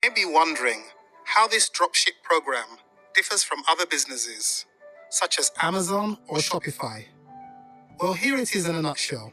You may be wondering how this dropship program differs from other businesses, such as Amazon or Shopify. Well, here it is in a nutshell.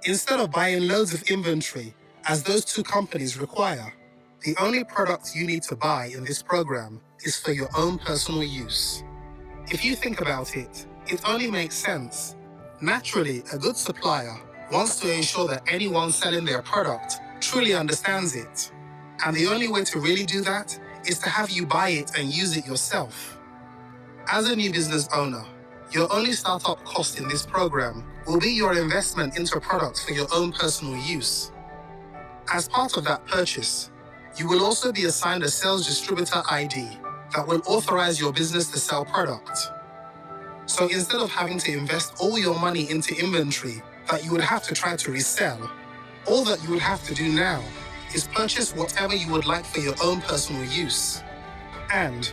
Instead of buying loads of inventory, as those two companies require, the only product you need to buy in this program is for your own personal use. If you think about it, it only makes sense. Naturally, a good supplier wants to ensure that anyone selling their product truly understands it. And the only way to really do that is to have you buy it and use it yourself. As a new business owner, your only startup cost in this program will be your investment into products for your own personal use. As part of that purchase, you will also be assigned a sales distributor ID that will authorize your business to sell product. So instead of having to invest all your money into inventory that you would have to try to resell, all that you would have to do now is purchase whatever you would like for your own personal use. And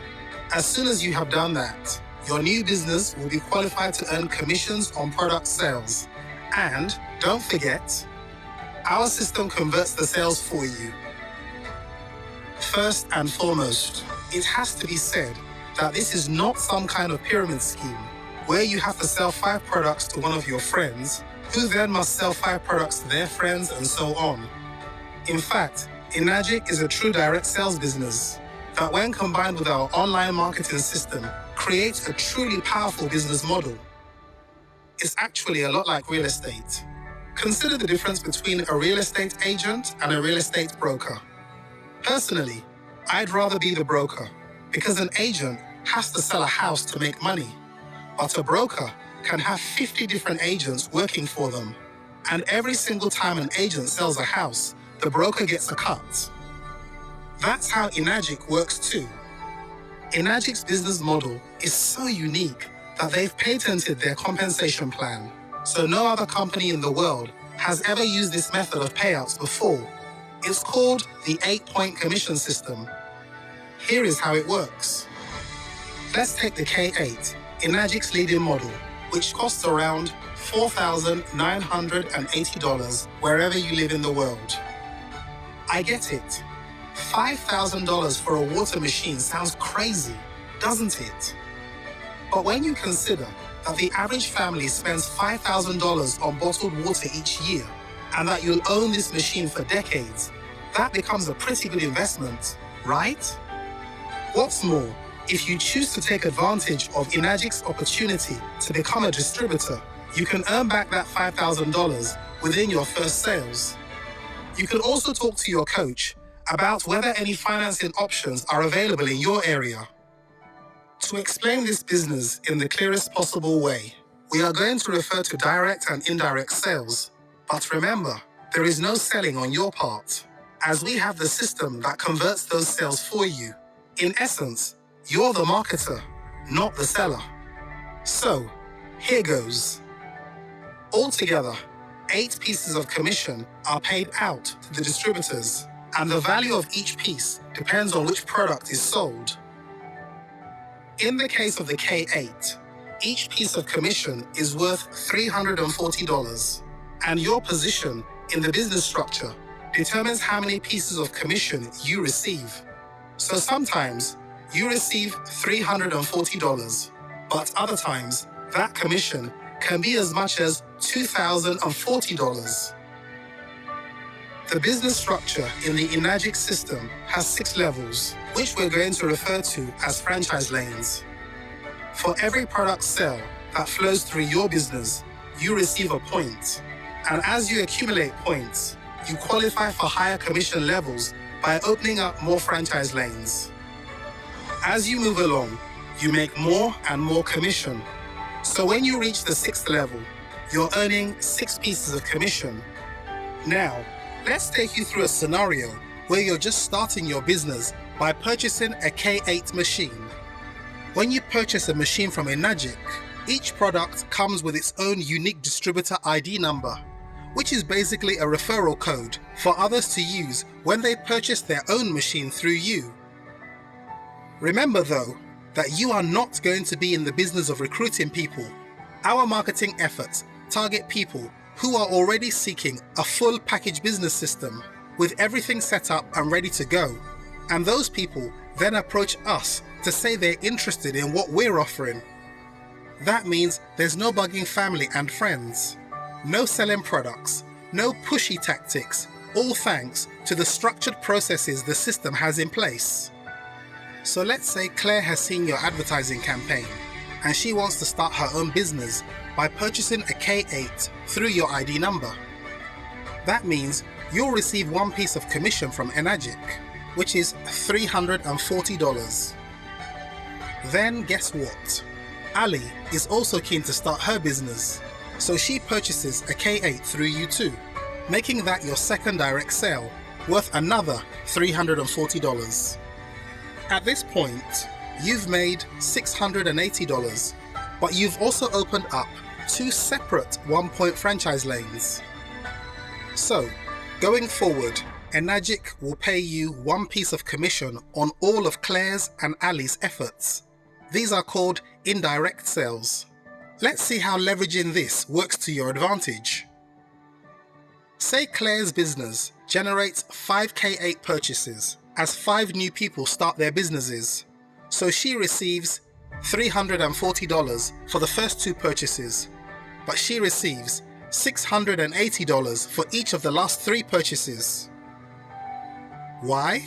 as soon as you have done that, your new business will be qualified to earn commissions on product sales. And don't forget, our system converts the sales for you. First and foremost, it has to be said that this is not some kind of pyramid scheme where you have to sell 5 products to one of your friends, who then must sell 5 products to their friends and so on. In fact, ENAGIC is a true direct sales business that, when combined with our online marketing system, creates a truly powerful business model. It's actually a lot like real estate. Consider the difference between a real estate agent and a real estate broker. Personally, I'd rather be the broker because an agent has to sell a house to make money, but a broker can have 50 different agents working for them. And every single time an agent sells a house, the broker gets a cut. That's how ENAGIC works too. ENAGIC's business model is so unique that they've patented their compensation plan. So no other company in the world has ever used this method of payouts before. It's called the 8-point commission system. Here is how it works. Let's take the K8, ENAGIC's leading model, which costs around $4,980 wherever you live in the world. I get it. $5,000 for a water machine sounds crazy, doesn't it? But when you consider that the average family spends $5,000 on bottled water each year, and that you'll own this machine for decades, that becomes a pretty good investment, right? What's more, if you choose to take advantage of ENAGIC's opportunity to become a distributor, you can earn back that $5,000 within your first sales. You can also talk to your coach about whether any financing options are available in your area. To explain this business in the clearest possible way, we are going to refer to direct and indirect sales. But remember, there is no selling on your part, as we have the system that converts those sales for you. In essence, you're the marketer, not the seller. So, here goes. Altogether, 8 pieces of commission are paid out to the distributors, and the value of each piece depends on which product is sold. In the case of the K8, each piece of commission is worth $340, and your position in the business structure determines how many pieces of commission you receive. So sometimes you receive $340, but other times that commission can be as much as $2,040. The business structure in the ENAGIC system has 6 levels, which we're going to refer to as franchise lanes. For every product sale that flows through your business, you receive a point. And as you accumulate points, you qualify for higher commission levels by opening up more franchise lanes. As you move along, you make more and more commission. So when you reach the 6th level, you're earning 6 pieces of commission. Now, let's take you through a scenario where you're just starting your business by purchasing a K8 machine. When you purchase a machine from ENAGIC, each product comes with its own unique distributor ID number, which is basically a referral code for others to use when they purchase their own machine through you. Remember though, that you are not going to be in the business of recruiting people. Our marketing efforts target people who are already seeking a full package business system with everything set up and ready to go. And those people then approach us to say they're interested in what we're offering. That means there's no bugging family and friends, no selling products, no pushy tactics, all thanks to the structured processes the system has in place. So let's say Claire has seen your advertising campaign and she wants to start her own business by purchasing a K8 through your ID number. That means you'll receive one piece of commission from ENAGIC, which is $340. Then guess what? Ali is also keen to start her business, so she purchases a K8 through you too, making that your second direct sale, worth another $340. At this point, you've made $680, but you've also opened up 2 separate one-point franchise lanes. So, going forward, ENAGIC will pay you one piece of commission on all of Claire's and Ali's efforts. These are called indirect sales. Let's see how leveraging this works to your advantage. Say Claire's business generates 5 K8 purchases as 5 new people start their businesses. So she receives $340 for the first 2 purchases, but she receives $680 for each of the last 3 purchases. Why?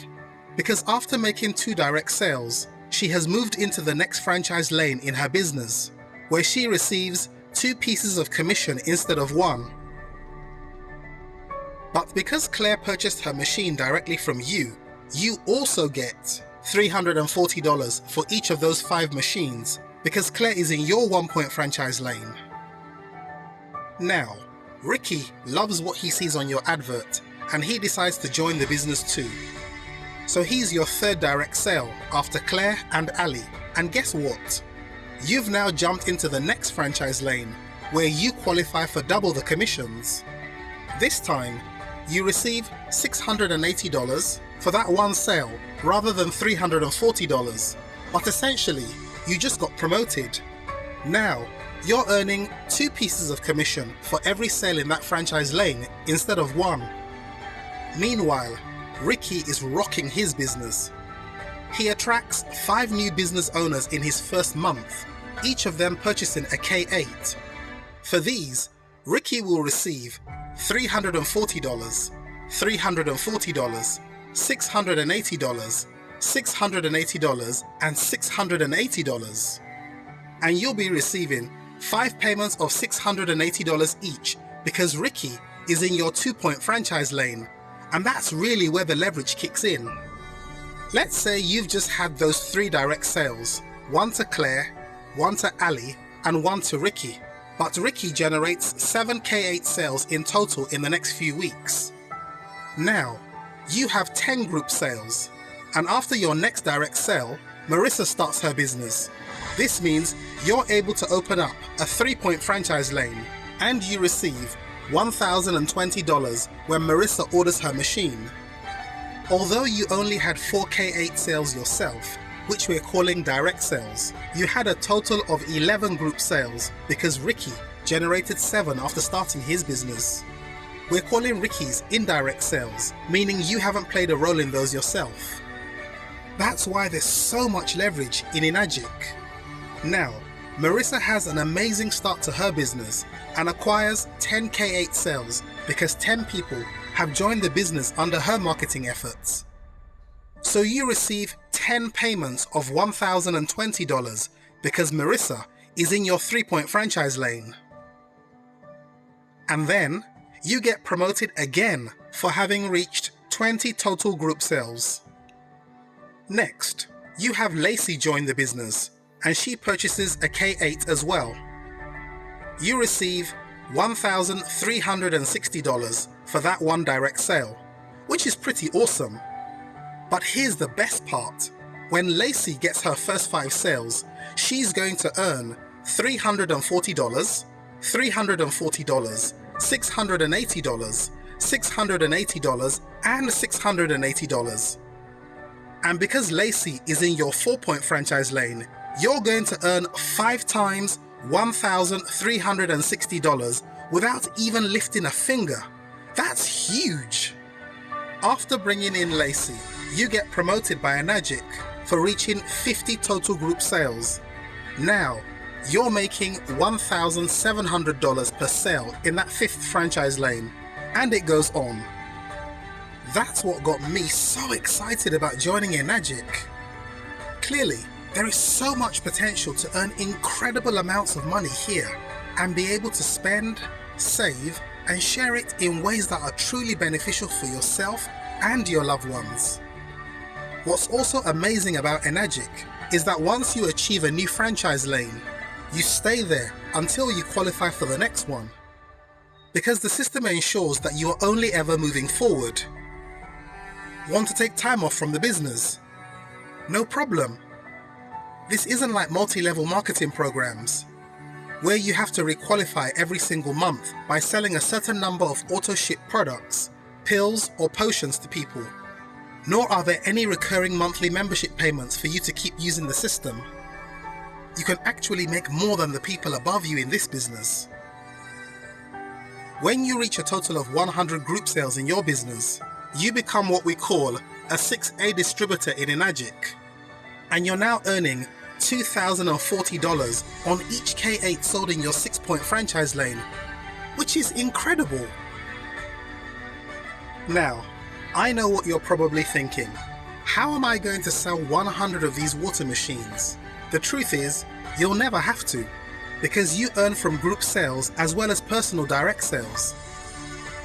Because after making 2 direct sales, she has moved into the next franchise lane in her business, where she receives 2 pieces of commission instead of 1. But because Claire purchased her machine directly from you, you also get $340 for each of those 5 machines, because Claire is in your one-point franchise lane. Now, Ricky loves what he sees on your advert, and he decides to join the business too. So he's your third direct sale after Claire and Ali. And guess what? You've now jumped into the next franchise lane, where you qualify for double the commissions. This time, you receive $680 for that one sale rather than $340, but essentially, you just got promoted. Now, you're earning 2 pieces of commission for every sale in that franchise lane instead of 1. Meanwhile, Ricky is rocking his business. He attracts 5 new business owners in his first month, each of them purchasing a K8. For these, Ricky will receive $340, $340, $680, $680, and $680. And you'll be receiving 5 payments of $680 each because Ricky is in your 2-point franchise lane, and that's really where the leverage kicks in. Let's say you've just had those 3 direct sales, 1 to Claire, 1 to Ali, and 1 to Ricky. But Ricky generates 7 K8 sales in total in the next few weeks. Now, you have 10 group sales, and after your next direct sale, Marissa starts her business. This means you're able to open up a 3-point franchise lane, and you receive $1,020 when Marissa orders her machine. Although you only had 4 K8 sales yourself, which we're calling direct sales, you had a total of 11 group sales because Ricky generated 7 after starting his business. We're calling Ricky's indirect sales, meaning you haven't played a role in those yourself. That's why there's so much leverage in ENAGIC. Now, Marissa has an amazing start to her business and acquires 10 K8 sales because 10 people have joined the business under her marketing efforts. So you receive 10 payments of $1,020 because Marissa is in your 3-point franchise lane. And then you get promoted again for having reached 20 total group sales. Next, you have Lacey join the business, and she purchases a K8 as well. You receive $1,360 for that one direct sale, which is pretty awesome. But here's the best part. When Lacey gets her first 5 sales, she's going to earn $340, $340, $680, $680, and $680. And because Lacey is in your 4-point franchise lane, you're going to earn 5 times $1,360 without even lifting a finger. That's huge. After bringing in Lacey, you get promoted by ENAGIC for reaching 50 total group sales. Now, you're making $1,700 per sale in that 5th franchise lane, and it goes on. That's what got me so excited about joining ENAGIC. Clearly, there is so much potential to earn incredible amounts of money here and be able to spend, save, and share it in ways that are truly beneficial for yourself and your loved ones. What's also amazing about ENAGIC is that once you achieve a new franchise lane, you stay there until you qualify for the next one, because the system ensures that you are only ever moving forward. Want to take time off from the business? No problem. This isn't like multi-level marketing programs, where you have to requalify every single month by selling a certain number of auto-ship products, pills or potions to people. Nor are there any recurring monthly membership payments for you to keep using the system. You can actually make more than the people above you in this business. When you reach a total of 100 group sales in your business, you become what we call a 6A distributor in ENAGIC, and you're now earning $2,040 on each K8 sold in your 6-point franchise lane, which is incredible. Now, I know what you're probably thinking. How am I going to sell 100 of these water machines? The truth is, you'll never have to, because you earn from group sales as well as personal direct sales.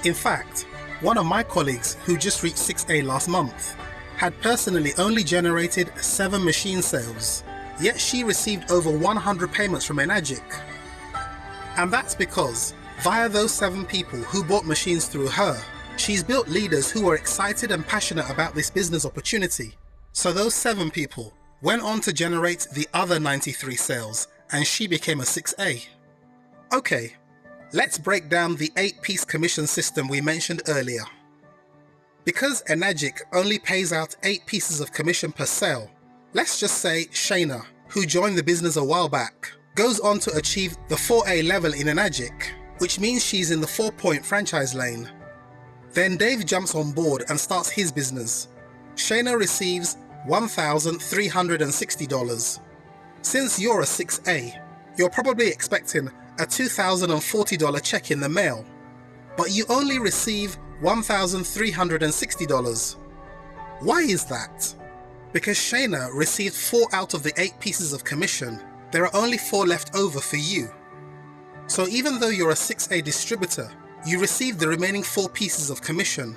In fact, one of my colleagues who just reached 6A last month had personally only generated 7 machine sales, yet she received over 100 payments from ENAGIC. And that's because, via those 7 people who bought machines through her, she's built leaders who are excited and passionate about this business opportunity. So those 7 people went on to generate the other 93 sales, and she became a 6A. Okay, let's break down the 8-piece commission system we mentioned earlier. Because ENAGIC only pays out 8 pieces of commission per sale, let's just say Shayna, who joined the business a while back, goes on to achieve the 4A level in ENAGIC, which means she's in the 4-point franchise lane. Then Dave jumps on board and starts his business. Shayna receives $1,360. Since you're a 6A, you're probably expecting a $2,040 check in the mail, but you only receive $1,360. Why is that? Because Shayna received 4 out of the 8 pieces of commission. There are only 4 left over for you. So even though you're a 6A distributor, you receive the remaining 4 pieces of commission.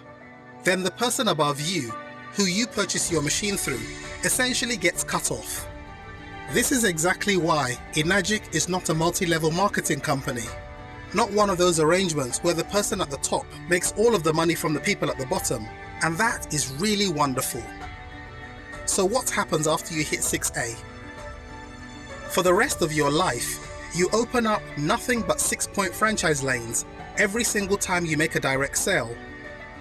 Then the person above you, who you purchase your machine through, essentially gets cut off. This is exactly why ENAGIC is not a multi-level marketing company. Not one of those arrangements where the person at the top makes all of the money from the people at the bottom, and that is really wonderful. So what happens after you hit 6A? For the rest of your life, you open up nothing but 6-point franchise lanes every single time you make a direct sale.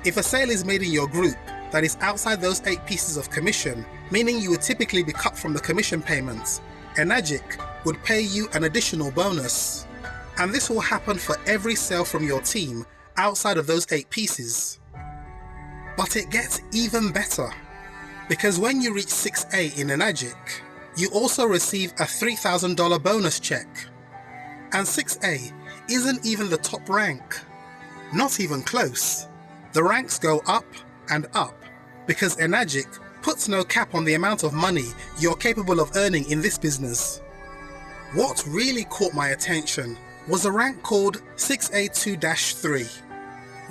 If a sale is made in your group that is outside those 8 pieces of commission, meaning you would typically be cut from the commission payments, ENAGIC would pay you an additional bonus. And this will happen for every sale from your team outside of those 8 pieces. But it gets even better, because when you reach 6A in ENAGIC, you also receive a $3,000 bonus check. And 6A isn't even the top rank. Not even close. The ranks go up and up, because ENAGIC puts no cap on the amount of money you're capable of earning in this business. What really caught my attention was a rank called 6A2-3,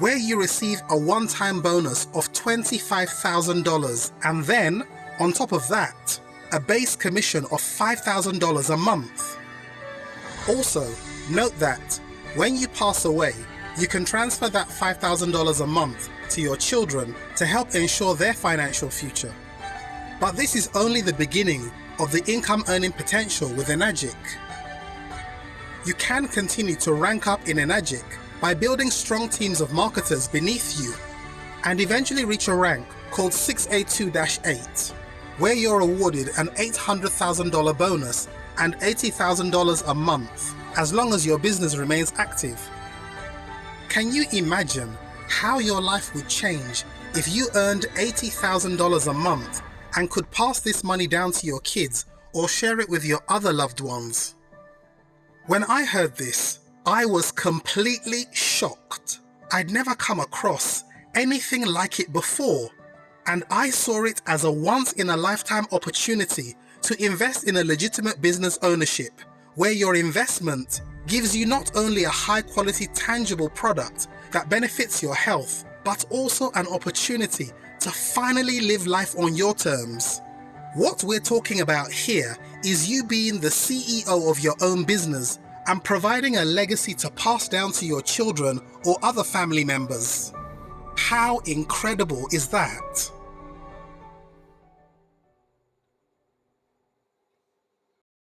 where you receive a one-time bonus of $25,000, and then, on top of that, a base commission of $5,000 a month. Also, note that when you pass away, you can transfer that $5,000 a month to your children to help ensure their financial future. But this is only the beginning of the income earning potential with ENAGIC. You can continue to rank up in ENAGIC by building strong teams of marketers beneath you, and eventually reach a rank called 6A2-8, where you're awarded an $800,000 bonus and $80,000 a month, as long as your business remains active. Can you imagine how your life would change if you earned $80,000 a month and could pass this money down to your kids or share it with your other loved ones. When I heard this, I was completely shocked. I'd never come across anything like it before, and I saw it as a once-in-a-lifetime opportunity to invest in a legitimate business ownership, where your investment gives you not only a high-quality tangible product that benefits your health, but also an opportunity to finally live life on your terms. What we're talking about here is you being the CEO of your own business and providing a legacy to pass down to your children or other family members. How incredible is that?